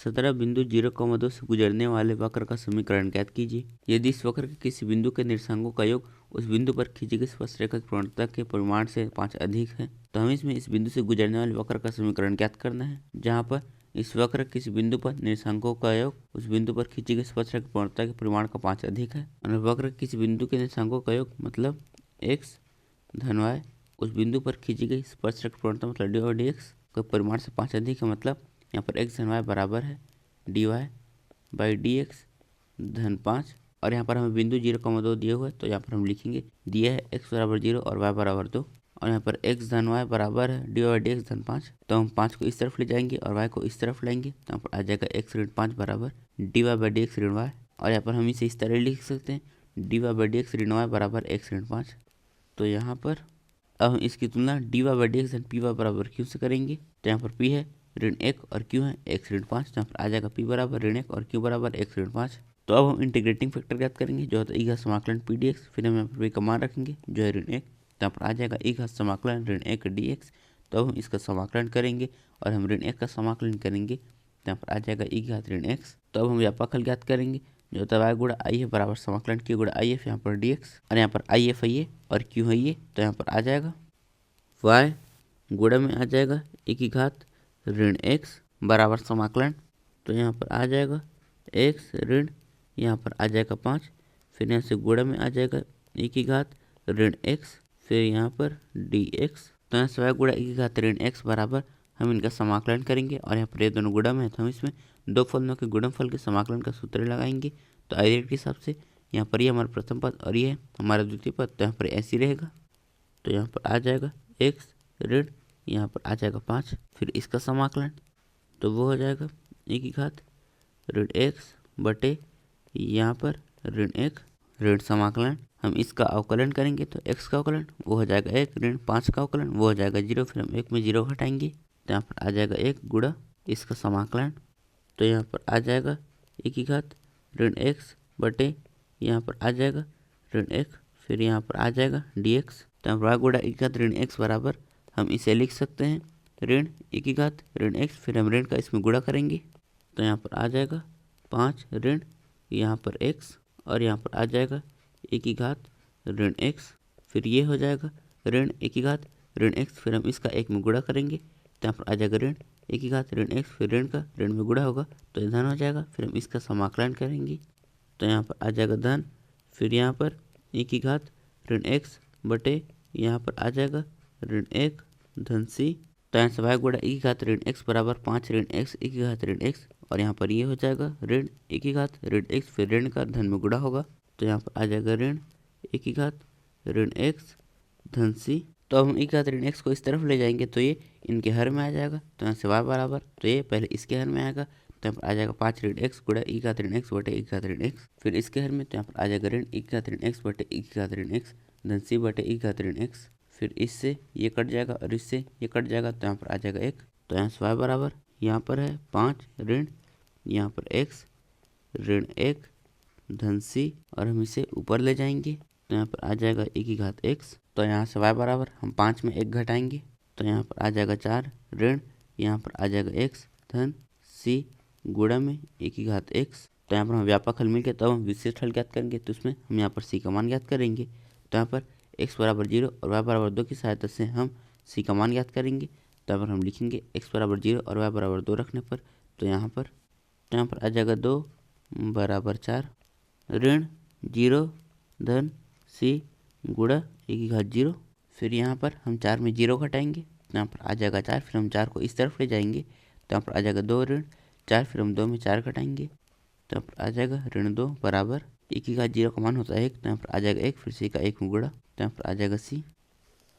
17 बिंदु 0,2 से गुजरने वाले वक्र का समीकरण ज्ञात कीजिए। यदि इस वक्र के किसी बिंदु के निर्देशांकों का योग उस बिंदु पर खींची गई स्पर्शरेखा की प्रवणता के परिमाण से 5 अधिक है तो हमें इसमें इस बिंदु से गुजरने वाले वक्र का समीकरण ज्ञात करना है। जहाँ पर इस वक्र के किसी बिंदु पर निर्देशांकों का योग उस बिंदु पर खींची गई स्पर्शरेखा की प्रवणता के परिमाण का 5 अधिक है। और वक्र के किसी बिंदु के निर्देशांकों का योग मतलब x धन y उस बिंदु पर खींची गई स्पर्शरेखा की प्रवणता मतलब dy और dx का परिमाण से 5 अधिक है। मतलब यहाँ पर x धन y बराबर है dy बाई dx धन 5। और यहाँ पर हमें बिंदु 0,2 दिए हुए तो यहाँ पर हम लिखेंगे दिया है x बराबर 0 और y बराबर 2। और यहाँ पर x धन y बराबर है dy बाई dx धन 5। तो हम 5 को इस तरफ ले जाएंगे और y को इस तरफ लाएंगे तो यहाँ पर आ जाएगा x ऋण 5 बराबर dy बाई dx ऋण y। और यहाँ पर हम इसे इस तरह लिख सकते हैं dy बाई dx ऋण y बराबर x ऋण 5। तो यहाँ पर अब हम इसकी तुलना dy बाई dx धन py बराबर q से करेंगे। तो यहाँ पर p है ऋण 1 और q है x ऋण 5। तो यहाँ पर आ जाएगा p बराबर ऋण 1 और q बराबर x ऋण 5। तो अब हम इंटीग्रेटिंग फैक्टर ज्ञात करेंगे जो होता है e घात समाकलन p dx। फिर हम यहाँ पर p का मान रखेंगे जो है ऋण 1। तो यहाँ पर आ जाएगा e घात समाकलन ऋण 1 dx। तो अब हम इसका समाकलन करेंगे और हम ऋण 1 का समाकलन करेंगे तो यहाँ पर आ जाएगा e घात ऋण x। तो अब हम व्यापक हल ज्ञात करेंगे जो होता है y गुणा i है बराबर समाकलन q गुणा i f यहाँ पर dx। और यहाँ पर i f है ये और q है ये। तो यहाँ पर आ जाएगा y गुणा में आ जाएगा e घात ऋण x बराबर समाकलन। तो यहाँ पर आ जाएगा x ऋण यहाँ पर आ जाएगा 5। फिर यहाँ से गुणा में आ जाएगा e घात ऋण x फिर यहाँ पर dx। तो यहाँ से y गुणा e घात ऋण x बराबर हम इनका समाकलन करेंगे और यहाँ पर ये दोनों गुणा में है तो हम इसमें दो फलनों के गुणनफल के समाकलन का सूत्र लगाएंगे। तो आई रेट के हिसाब से यहाँ पर ये हमारा प्रथम पद और ये है हमारा द्वितीय पद। तो यहाँ पर ऐसे रहेगा। तो यहाँ पर आ जाएगा x ऋण यहाँ पर आ जाएगा 5 फिर इसका समाकलन तो वो हो जाएगा e घात ऋण x बटे यहाँ पर ऋण 1 ऋण समाकलन। हम इसका अवकलन करेंगे तो x का अवकलन वो हो जाएगा 1 ऋण 5 का अवकलन वो हो जाएगा 0। फिर हम 1 में 0 घटाएंगे तो यहाँ पर आ जाएगा 1 गुणा इसका समाकलन। तो यहाँ पर आ जाएगा e घात ऋण x बटे यहाँ पर आ जाएगा ऋण 1 फिर यहाँ पर आ जाएगा dx। तो यहाँ पर y गुणा e घात ऋण x बराबर हम इसे लिख सकते हैं ऋण e घात ऋण x फिर हम ऋण का इसमें गुणा करेंगे तो यहाँ पर आ जाएगा 5 ऋण यहाँ पर x और यहाँ पर आ जाएगा e घात ऋण x फिर ये हो जाएगा ऋण e घात ऋण x फिर हम इसका 1 में गुणा करेंगे तो यहाँ पर आ जाएगा ऋण e घात ऋण x फिर ऋण का ऋण में गुणा होगा तो ये धन हो जाएगा। फिर हम इसका समाकलन करेंगे तो यहाँ पर आ जाएगा धन फिर यहाँ पर e घात ऋण x बटे यहाँ पर आ जाएगा ऋण 1 धन c। तो यहाँ से y गुणा e घात ऋण x बराबर 5 ऋण x e घात ऋण x और यहाँ पर ये हो जाएगा ऋण e घात ऋण x फिर ऋण का धन में गुणा होगा तो यहाँ पर आ जाएगा ऋण e घात ऋण x धन c। तो हम e घात ऋण x को इस तरफ ले जाएंगे तो ये इनके हर में आ जाएगा। तो यहाँ से y बराबर तो ये पहले इसके हर में आएगा तो यहाँ पर आ जाएगा 5 ऋण x गुणा e घात ऋण x बटे e घात ऋण x फिर इसके हर में तो यहाँ पर आ जाएगा ऋण e घात ऋण x बटे e घात ऋण x धन c बटे e घात ऋण x फिर इससे ये कट जाएगा और इससे ये कट जाएगा तो यहाँ पर आ जाएगा 1। तो यहाँ से y बराबर यहाँ पर है 5 ऋण यहाँ पर x ऋण 1 धन c और हम इसे ऊपर ले जाएंगे तो यहाँ पर आ जाएगा e घात x। तो यहाँ से y बराबर हम 5 में 1 घटाएंगे तो यहाँ पर आ जाएगा 4 ऋण यहाँ पर आ जाएगा x धन c गुणा में e घात x। तो यहाँ पर हम व्यापक हल मिल गया तब हम विशिष्ट हल ज्ञात करेंगे तो उसमें हम यहाँ पर c का मान ज्ञात करेंगे। तो यहाँ पर x बराबर 0 और y बराबर 2 की सहायता से हम c का मान ज्ञात करेंगे। तो यहाँ पर हम लिखेंगे x बराबर 0 और y बराबर 2 रखने पर तो यहाँ पर आ जाएगा 2 बराबर 4 ऋण 0 धन c गुणा e घात 0 फिर यहाँ पर हम 4 में 0 घटाएंगे तो यहाँ पर आ जाएगा 4 फिर हम 4 को इस तरफ ले जाएंगे तो यहाँ पर आ जाएगा 2 ऋण 4 फिर हम 2 में 4 घटाएंगे तो यहाँ पर आ जाएगा ऋण 2 बराबर e घात 0 का मान होता है 1 तो यहाँ पर आ जाएगा 1 फिर c का 1 में गुणा तो यहाँ पर आ जाएगा c।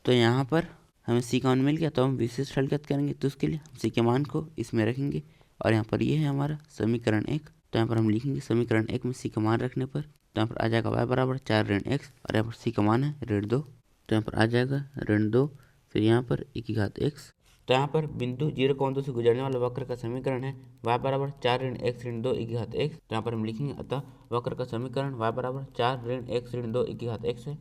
तो यहाँ पर हमें c का मान मिल गया तो हम विशिष्ट हल ज्ञात करेंगे तो उसके लिए हम c के मान को इसमें रखेंगे और यहाँ पर ये है हमारा समीकरण 1। तो यहाँ पर हम लिखेंगे समीकरण 1 में c का मान रखने पर तो यहाँ पर आ जाएगा y बराबर 4 ऋण x और यहाँ पर c का मान है ऋण 2 तो यहाँ पर आ जाएगा ऋण 2 फिर यहाँ पर e घात x। तो यहाँ पर बिंदु 0,2 से गुजरने वाले वक्र का समीकरण है y बराबर 4 ऋण x ऋण 2 e घात x। तो यहाँ पर हम लिखेंगे अतः वक्र का समीकरण y बराबर 4 ऋण x ऋण 2 e घात x है।